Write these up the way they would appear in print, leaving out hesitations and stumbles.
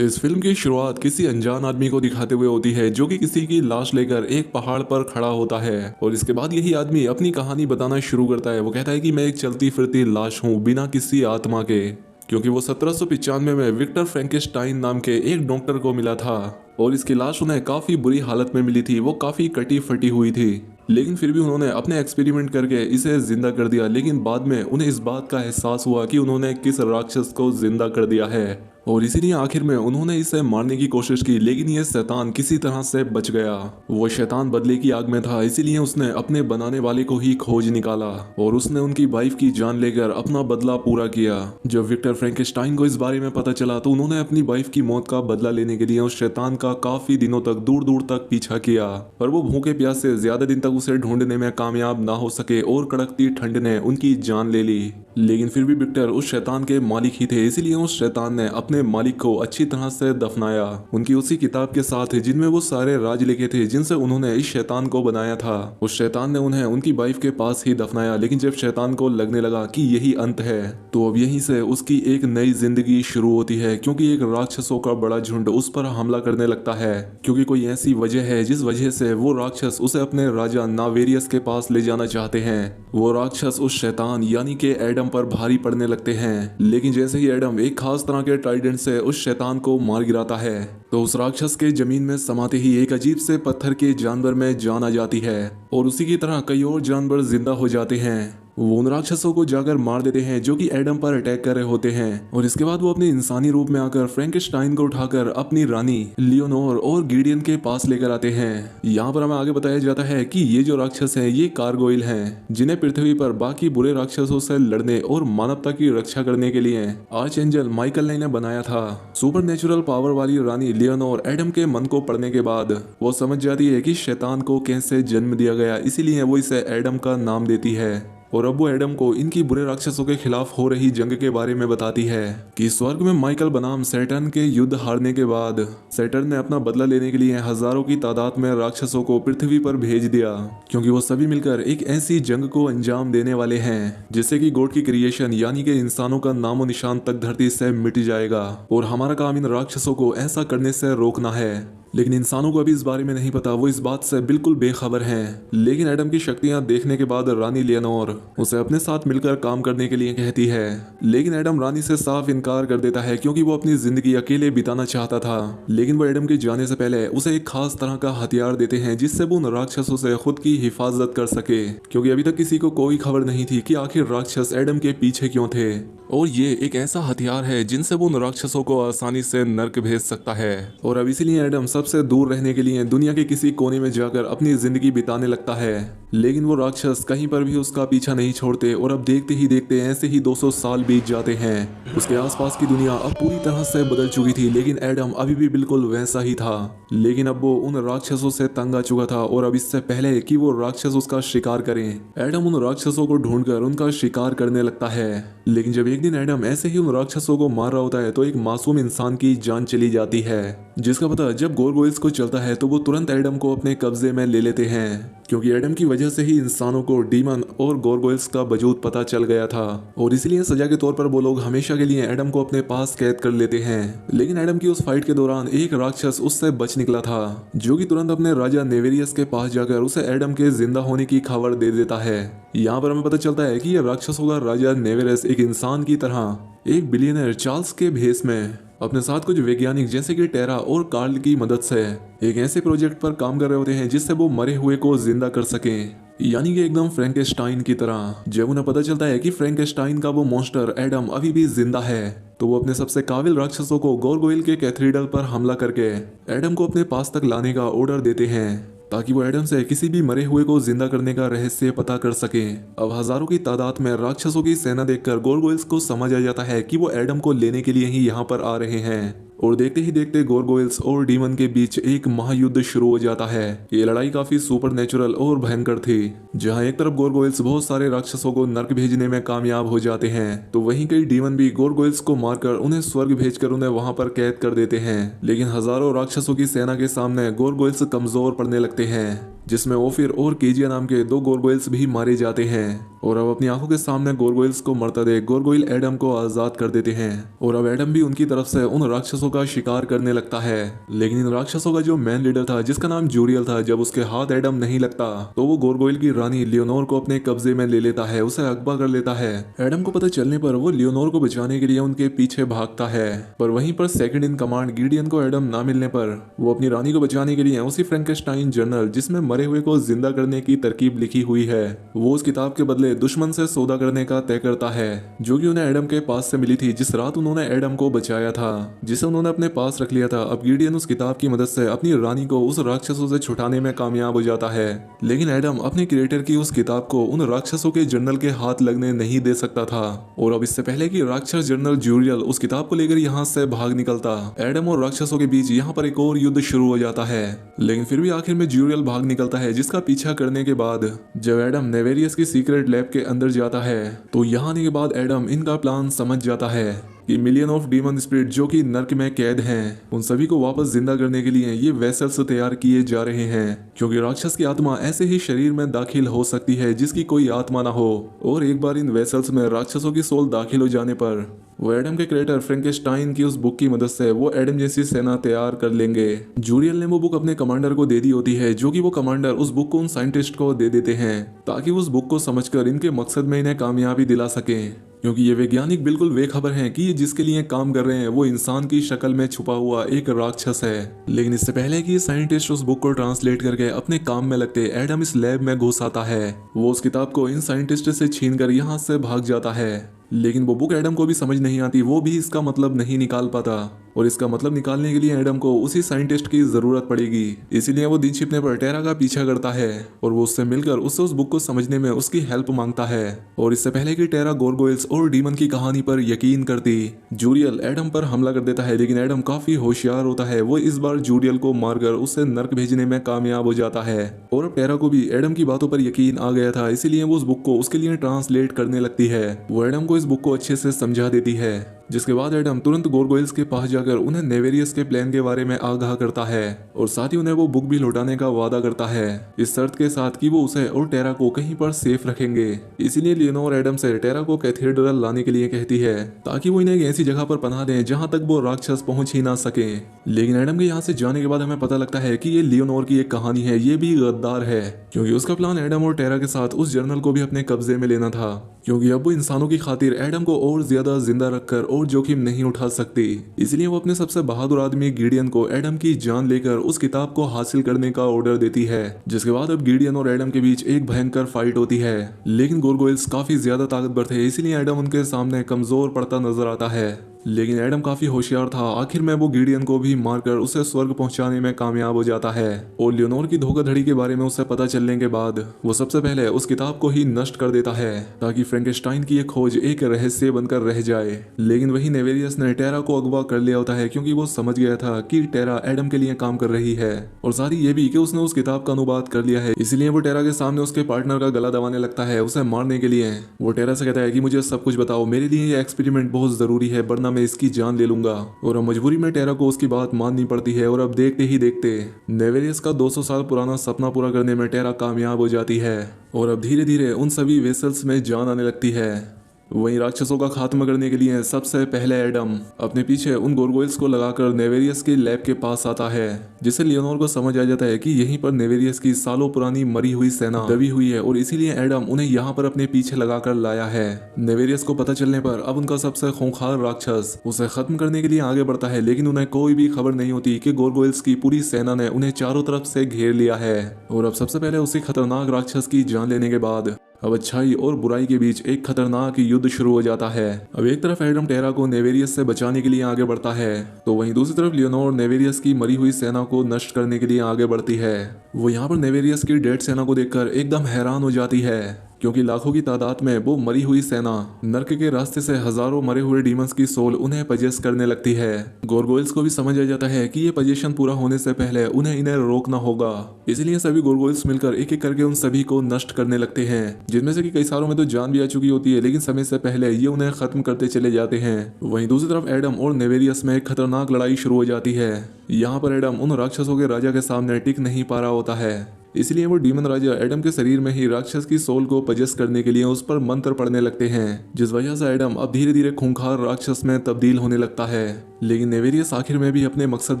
इस फिल्म की शुरुआत किसी अनजान आदमी को दिखाते हुए होती है जो कि किसी की लाश लेकर एक पहाड़ पर खड़ा होता है और इसके बाद यही आदमी अपनी कहानी बताना शुरू करता है। वो कहता है कि मैं एक चलती फिरती लाश हूँ बिना किसी आत्मा के, क्योंकि वो 1795 में विक्टर फ्रैंकेस्टाइन नाम के एक डॉक्टर को मिला था और इसकी लाश उन्हें काफी बुरी हालत में मिली थी। वो काफी कटी फटी हुई थी, लेकिन फिर भी उन्होंने अपने एक्सपेरिमेंट करके इसे जिंदा कर दिया। लेकिन बाद में उन्हें इस बात का एहसास हुआ कि उन्होंने किस राक्षस को जिंदा कर दिया है और इसीलिए आखिर में उन्होंने इसे मारने की कोशिश की, लेकिन ये शैतान किसी तरह से बच गया। वो शैतान बदले की आग में था, इसीलिए उसने अपने बनाने वाले को ही खोज निकाला और उसने उनकी वाइफ की जान लेकर अपना बदला पूरा किया। जब विक्टर फ्रैंकेस्टाइन को इस बारे में पता चला तो उन्होंने अपनी वाइफ की मौत का बदला लेने के लिए उस शैतान का काफी दिनों तक दूर दूर तक पीछा किया, पर वो भूखे प्यास से ज्यादा दिन तक उसे ढूंढने में कामयाब ना हो सके और कड़कती ठंड ने उनकी जान ले ली। लेकिन फिर भी विक्टर उस शैतान के मालिक ही थे, इसीलिए उस शैतान ने अपने मालिक को अच्छी तरह से दफनाया उनकी उसी किताब के साथ जिनमें वो सारे राज लिखे थे जिनसे उन्होंने इस शैतान को बनाया था। उस शैतान ने उन्हें उनकी वाइफ के पास ही दफनाया, लेकिन जब शैतान को लगने लगा कि यही अंत है तो अब यहीं से उसकी एक नई जिंदगी शुरू होती है, क्योंकि एक राक्षसों का बड़ा झुंड उस पर हमला करने लगता है, क्योंकि कोई ऐसी वजह है जिस वजह से वो राक्षस उसे अपने राजा नावेरियस के पास ले जाना चाहते हैं। वो राक्षस उस शैतान यानी कि एडम पर भारी पड़ने लगते हैं, लेकिन जैसे ही एडम एक खास तरह के ट्राइडेंट से उस शैतान को मार गिराता है तो उस राक्षस के जमीन में समाते ही एक अजीब से पत्थर के जानवर में जान आ जाती है और उसी की तरह कई और जानवर जिंदा हो जाते हैं। वो उन राक्षसों को जाकर मार देते हैं जो कि एडम पर अटैक कर रहे होते हैं और इसके बाद वो अपने इंसानी रूप में आकर फ्रैंकेस्टाइन को उठाकर अपनी रानी लियोनोर और गिडियन के पास लेकर आते हैं। यहाँ पर हमें आगे बताया जाता है कि ये जो राक्षस हैं ये गारगोइल हैं, जिन्हें पृथ्वी पर बाकी बुरे राक्षसों से लड़ने और मानवता की रक्षा करने के लिए आर्च एंजल माइकल ने इन्हें बनाया था। सुपर नेचुरल पावर वाली रानी लियोनोर एडम के मन को पढ़ने के बाद वो समझ जाती है कि शैतान को कैसे जन्म दिया गया, इसीलिए वो इसे एडम का नाम देती है और अब वो एडम को इनकी बुरे राक्षसों के खिलाफ हो रही जंग के बारे में बताती है कि स्वर्ग में माइकल बनाम सैटर्न के युद्ध हारने के बाद सैटर्न ने अपना बदला लेने के लिए हजारों की तादाद में राक्षसों को पृथ्वी पर भेज दिया, क्योंकि वो सभी मिलकर एक ऐसी जंग को अंजाम देने वाले हैं जिससे कि गॉड की क्रिएशन यानी कि इंसानों का नामो निशान तक धरती से मिट जाएगा और हमारा काम इन राक्षसों को ऐसा करने से रोकना है। लेकिन इंसानों को अभी इस बारे में नहीं पता, वो इस बात से बिल्कुल बेखबर हैं। लेकिन एडम की शक्तियां देखने के बाद रानी लियोनोर उसे अपने साथ मिलकर काम करने के लिए कहती है, लेकिन एडम रानी से साफ इनकार कर देता है क्योंकि वो अपनी जिंदगी अकेले बिताना चाहता था। लेकिन वो एडम के जाने से पहले उसे एक खास तरह का हथियार देते हैं जिससे वो उन राक्षसों से खुद की हिफाजत कर सके, क्योंकि अभी तक किसी को कोई खबर नहीं थी कि आखिर राक्षस एडम के पीछे क्यों थे और ये एक ऐसा हथियार है जिनसे वो उन राक्षसों को आसानी से नर्क भेज सकता है। और अब इसीलिए एडम सबसे दूर रहने के लिए दुनिया के किसी कोने में जाकर अपनी जिंदगी बिताने लगता है। लेकिन वो राक्षस कहीं पर भी उसका पीछा नहीं छोड़ते और अब देखते ही देखते ऐसे ही 200 साल बीत जाते हैं। उसके आसपास की दुनिया अब पूरी तरह से बदल चुकी थी, लेकिन एडम अभी भी बिल्कुल वैसा ही था। लेकिन अब वो उन राक्षसों से तंग आ चुका था और अब इससे पहले कि वो राक्षस उसका शिकार करें, एडम उन राक्षसों को ढूंढकर उनका शिकार करने लगता है। लेकिन जब एक दिन एडम ऐसे ही उन राक्षसों को मार रहा होता है तो एक मासूम इंसान की जान चली जाती है, जिसका पता जब गारगोइल्स को चलता है तो वो तुरंत एडम को अपने कब्जे में ले लेते हैं, क्योंकि एडम की वजह से ही इंसानों को डीमन और गारगोइल्स का वजूद पता चल गया था और इसलिए सजा के तौर पर वो लोग हमेशा के लिए एडम को अपने पास कैद कर लेते हैं। लेकिन एडम की उस फाइट के दौरान एक राक्षस उससे बच निकला था, जो कि तुरंत अपने राजा नेवेरियस के पास जाकर उसे एडम के जिंदा होने की खबर दे देता है। यहाँ पर हमें पता चलता है कि यह राक्षसों का राजा नेवेरियस एक इंसान की तरह एक बिलियनर चार्ल्स के भेष में अपने साथ कुछ वैज्ञानिक जैसे कि टेरा और कार्ल की मदद से एक ऐसे प्रोजेक्ट पर काम कर रहे होते हैं जिससे वो मरे हुए को जिंदा कर सकें, यानी कि एकदम फ्रैंकेस्टाइन की तरह। जब उन्हें पता चलता है कि फ्रैंकेस्टाइन का वो मॉन्स्टर एडम अभी भी जिंदा है तो वो अपने सबसे काबिल राक्षसों को गारगोइल के कैथेड्रल पर हमला करके एडम को अपने पास तक लाने का ऑर्डर देते हैं, ताकि वो एडम से किसी भी मरे हुए को जिंदा करने का रहस्य पता कर सके। अब हजारों की तादाद में राक्षसों की सेना देखकर गारगोइल्स को समझ आ जाता है कि वो एडम को लेने के लिए ही यहाँ पर आ रहे हैं और देखते ही देखते गारगोइल्स और डीमन के बीच एक महायुद्ध शुरू हो जाता है। ये लड़ाई काफी सुपर नेचुरल और भयंकर थी, जहाँ एक तरफ गारगोइल्स बहुत सारे राक्षसों को नर्क भेजने में कामयाब हो जाते हैं तो वहीं कई डीमन भी गारगोइल्स को मारकर उन्हें स्वर्ग भेजकर उन्हें वहां पर कैद कर देते हैं। लेकिन हजारों राक्षसों की सेना के सामने गारगोइल्स कमजोर पड़ने लगते हैं, जिसमें ओफिर और केजिया नाम के 2 गारगोइल्स भी मारे जाते हैं। और अब अपनी आंखों के सामने गारगोइल्स को मरता देख गारगोइल एडम को आजाद कर देते हैं और अब एडम भी उनकी तरफ से उन राक्षसों राक्षसों का शिकार करने लगता है। लेकिन इन राक्षसों का जो मेन लीडर था जिसका नाम जूरियल था, जब उसके हाथ एडम नहीं लगता तो वो गोरगोइल की रानी लियोनोर को अपने कब्जे में ले लेता है, उसे अगवा कर लेता है। एडम को पता चलने पर वो लियोनोर को बचाने के लिए उनके पीछे भागता है, पर वहीं पर सेकंड इन कमांड गिडियन को एडम ना मिलने पर वो अपनी रानी को बचाने के लिए उसी फ्रैंकेनस्टाइन जर्नल जिसमें मरे हुए को जिंदा करने की तरकीब लिखी हुई है, वो उस किताब के बदले दुश्मन से सौदा करने का तय करता है, जो कि उन्हें एडम के पास से मिली थी जिस रात उन्होंने एडम को बचाया था, जिसे उन्होंने अपने पास रख लिया था। अब गिडियन उस किताब की मदद से अपनी रानी को उस राक्षसों से छुड़ाने में कामयाब हो जाता है। लेकिन एडम अपने क्रिएटर की उस किताब को उन राक्षसों के जर्नल के हाथ लगने नहीं दे सकता था, और अब इससे पहले कि राक्षस जनरल जूरियल उस किताब को लेकर यहाँ से भाग निकलता, एडम और राक्षसों के बीच यहाँ पर एक और युद्ध शुरू हो जाता है। लेकिन फिर भी आखिर में जूरियल भाग निकलता है, जिसका पीछा करने के बाद जब एडम नेवेरियस की सीक्रेट लैब के अंदर जाता है तो यहाँ आने के बाद एडम इनका प्लान समझ जाता है कि मिलियन ऑफ डीमन स्पिरिट जो कि नर्क में कैद हैं, उन सभी को वापस जिंदा करने के लिए ये वेसल्स तैयार किए जा रहे हैं, क्योंकि राक्षस की आत्मा ऐसे ही शरीर में दाखिल हो सकती है जिसकी कोई आत्मा ना हो, और एक बार इन वेसल्स में राक्षसों की सोल दाखिल हो जाने पर वो एडम के क्रिएटर फ्रैंकेनस्टाइन की उस बुक की मदद से वो एडम जैसी सेना तैयार कर लेंगे। जूरियल ने वो बुक अपने कमांडर को दे दी होती है, जो कि वो कमांडर उस बुक को उन साइंटिस्ट को दे देते हैं ताकि उस बुक को समझकर इनके मकसद में इन्हें कामयाबी दिला सके, क्योंकि ये वैज्ञानिक बिल्कुल बेखबर हैं कि ये जिसके लिए काम कर रहे हैं वो इंसान की शक्ल में छुपा हुआ एक राक्षस है। लेकिन इससे पहले कि साइंटिस्ट उस बुक को ट्रांसलेट करके अपने काम में लगते, एडम इस लैब में घुस आता है। वो उस किताब को इन साइंटिस्ट से छीनकर यहाँ से भाग जाता है, लेकिन वो बुक एडम को भी समझ नहीं आती, वो भी इसका मतलब नहीं निकाल पाता, और इसका मतलब निकालने के लिए एडम को उसी साइंटिस्ट की जरूरत पड़ेगी। इसीलिए वो दिन छिपने पर टेरा का पीछा करता है और वो उससे मिलकर उससे उस बुक को समझने में उसकी हेल्प मांगता है। और इससे पहले कि टेरा गोरगोइल्स और डीमन की कहानी पर यकीन करती, जूरियल एडम पर हमला कर देता है, लेकिन एडम काफी होशियार होता है। वो इस बार जूरियल को मारकर उसे नर्क भेजने में कामयाब हो जाता है, और अब टेरा को भी एडम की बातों पर यकीन आ गया था, इसीलिए वो उस बुक को उसके लिए ट्रांसलेट करने लगती है। वो एडम को इस बुक को अच्छे से समझा देती है, जिसके बाद एडम तुरंत गोरगोइल्स के पास जाकर उन्हें नेवेरियस के प्लान के बारे में आगाह करता है, और साथ ही उन्हें वो बुक भी लौटाने का वादा करता है, इस शर्त के साथ कि वो उसे और टेरा को कहीं पर सेफ रखेंगे। इसीलिए लियोनोर एडम से टेरा को कैथेड्रल लाने के लिए कहती है, ताकि वो इन्हें एक ऐसी जगह पर पनाह दें जहां तक वो राक्षस पहुंच ही ना सके। लेकिन एडम के यहाँ से जाने के बाद हमें पता लगता है कि ये लियोनोर की एक कहानी है, ये भी गद्दार है, क्योंकि उसका प्लान एडम और टेरा के साथ उस जर्नल को भी अपने कब्जे में लेना था, क्योंकि अब वो इंसानों की खातिर एडम को और ज्यादा जिंदा रखकर और जोखिम नहीं उठा सकती। इसलिए वो अपने सबसे बहादुर आदमी गिडियन को एडम की जान लेकर उस किताब को हासिल करने का ऑर्डर देती है, जिसके बाद अब गिडियन और एडम के बीच एक भयंकर फाइट होती है। लेकिन गोरगोइल्स काफी ज्यादा ताकतवर थे, इसलिए एडम उनके सामने कमजोर पड़ता नजर आता है। लेकिन एडम काफी होशियार था, आखिर में वो गिडियन को भी मारकर उसे स्वर्ग पहुंचाने में कामयाब हो जाता है। और लियोनोर की धोखाधड़ी के बारे में उसे पता चलने के बाद वो सबसे पहले उस किताब को ही नष्ट कर देता है, ताकि फ्रैंकेनस्टाइन की खोज एक रहस्य बनकर रह जाए। लेकिन वही नेवेरियस ने टेरा को अगवा कर लिया होता है, क्योंकि वो समझ गया था कि टेरा एडम के लिए काम कर रही है, और साथ ही ये भी कि उसने उस किताब का अनुवाद कर लिया है। इसलिए वो टेरा के सामने उसके पार्टनर का गला दबाने लगता है उसे मारने के लिए। वो टेरा से कहता है कि मुझे सब कुछ बताओ, मेरे लिए ये एक्सपेरिमेंट बहुत जरूरी है, वरना मैं इसकी जान ले लूंगा। और अब मजबूरी में टेरा को उसकी बात माननी पड़ती है, और अब देखते ही देखते नेवेरियस का 200 साल पुराना सपना पूरा करने में टेरा कामयाब हो जाती है, और अब धीरे धीरे उन सभी वेसल्स में जान आने लगती है। वहीं राक्षसों का खात्मा करने के लिए सबसे पहले एडम अपने पीछे उन गोरगोइल्स को लगाकर नेवेरियस के लैब के पास आता है, जिससे लियोनोर को समझ आ जाता है कि यहीं पर नेवेरियस की सालों पुरानी मरी हुई सेना दबी हुई है, और इसीलिए एडम उन्हें यहाँ पर अपने पीछे लगाकर लाया है। नेवेरियस को पता चलने पर अब उनका सबसे खूंखार राक्षस उसे खत्म करने के लिए आगे बढ़ता है, लेकिन उन्हें कोई भी खबर नहीं होती कि गोरगोइल्स की पूरी सेना ने उन्हें चारों तरफ से घेर लिया है। और अब सबसे पहले उसी खतरनाक राक्षस की जान लेने के बाद अब अच्छाई और बुराई के बीच एक खतरनाक युद्ध शुरू हो जाता है। अब एक तरफ एडम टेरा को नेवेरियस से बचाने के लिए आगे बढ़ता है, तो वहीं दूसरी तरफ लियोनोर नेवेरियस की मरी हुई सेना को नष्ट करने के लिए आगे बढ़ती है। वो यहाँ पर नेवेरियस की डेड सेना को देखकर एकदम हैरान हो जाती है, क्योंकि लाखों की तादाद में वो मरी हुई सेना नर्क के रास्ते से हजारों मरे हुए डीमंस की सोल उन्हें पजेस करने लगती है। गोरगोइल्स को भी समझ आ जाता है कि ये पजेशन पूरा होने से पहले उन्हें इन्हें रोकना होगा, इसलिए सभी गोरगोइल्स मिलकर एक एक करके उन सभी को नष्ट करने लगते हैं, जिनमें से कि कई सारों में तो जान भी आ चुकी होती है, लेकिन समय से पहले ये उन्हें खत्म करते चले जाते हैं। वहीं दूसरी तरफ एडम और नेवेरियस में एक खतरनाक लड़ाई शुरू हो जाती है। यहाँ पर एडम उन राक्षसों के राजा के सामने टिक नहीं पा रहा होता है, इसलिए वो डीमन राजा एडम के शरीर में ही राक्षस की सोल को पजेस करने के लिए उस पर मंत्र पढ़ने लगते हैं, जिस वजह से एडम अब धीरे धीरे खूंखार राक्षस में तब्दील होने लगता है। लेकिन नेवेरियस आखिर में भी अपने मकसद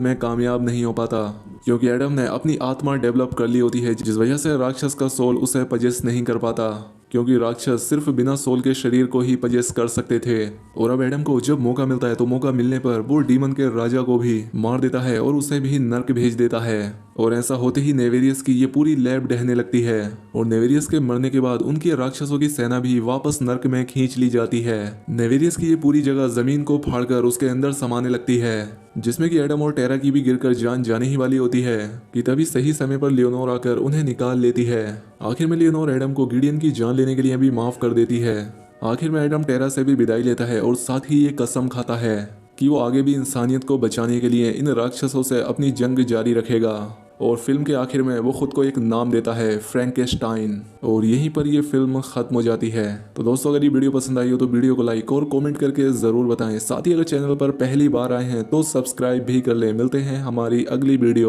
में कामयाब नहीं हो पाता, क्योंकि एडम ने अपनी आत्मा डेवलप कर ली होती है, जिस वजह से राक्षस का सोल उसे पजेस नहीं कर पाता, क्योंकि राक्षस सिर्फ बिना सोल के शरीर को ही पजेस कर सकते थे। और अब एडम को जब मौका मिलता है तो मौका मिलने पर वो डीमन के राजा को भी मार देता है और उसे भी नर्क भेज देता है। और ऐसा होते ही नेवेरियस की ये पूरी लैब ढहने लगती है और नेवेरियस के मरने के बाद उनकी राक्षसों की सेना भी वापस नर्क में खींच ली जाती है। नेवेरियस की ये पूरी जगह जमीन को फाड़कर उसके अंदर समाने लगती है, जिसमें कि एडम और टेरा की भी गिरकर जान जाने ही वाली होती है कि तभी सही समय पर लियोनोर आकर उन्हें निकाल लेती है। आखिर में लियोनोर एडम को गिडियन की जान लेने के लिए भी माफ कर देती है। आखिर में एडम टेरा से भी विदाई लेता है और साथ ही ये कसम खाता है कि वो आगे भी इंसानियत को बचाने के लिए इन राक्षसों से अपनी जंग जारी रखेगा। और फिल्म के आखिर में वो खुद को एक नाम देता है, फ्रैंकेस्टाइन। और यहीं पर ये फिल्म खत्म हो जाती है। तो दोस्तों, अगर ये वीडियो पसंद आई हो तो वीडियो को लाइक और कमेंट करके ज़रूर बताएं। साथ ही अगर चैनल पर पहली बार आए हैं तो सब्सक्राइब भी कर लें। मिलते हैं हमारी अगली वीडियो में।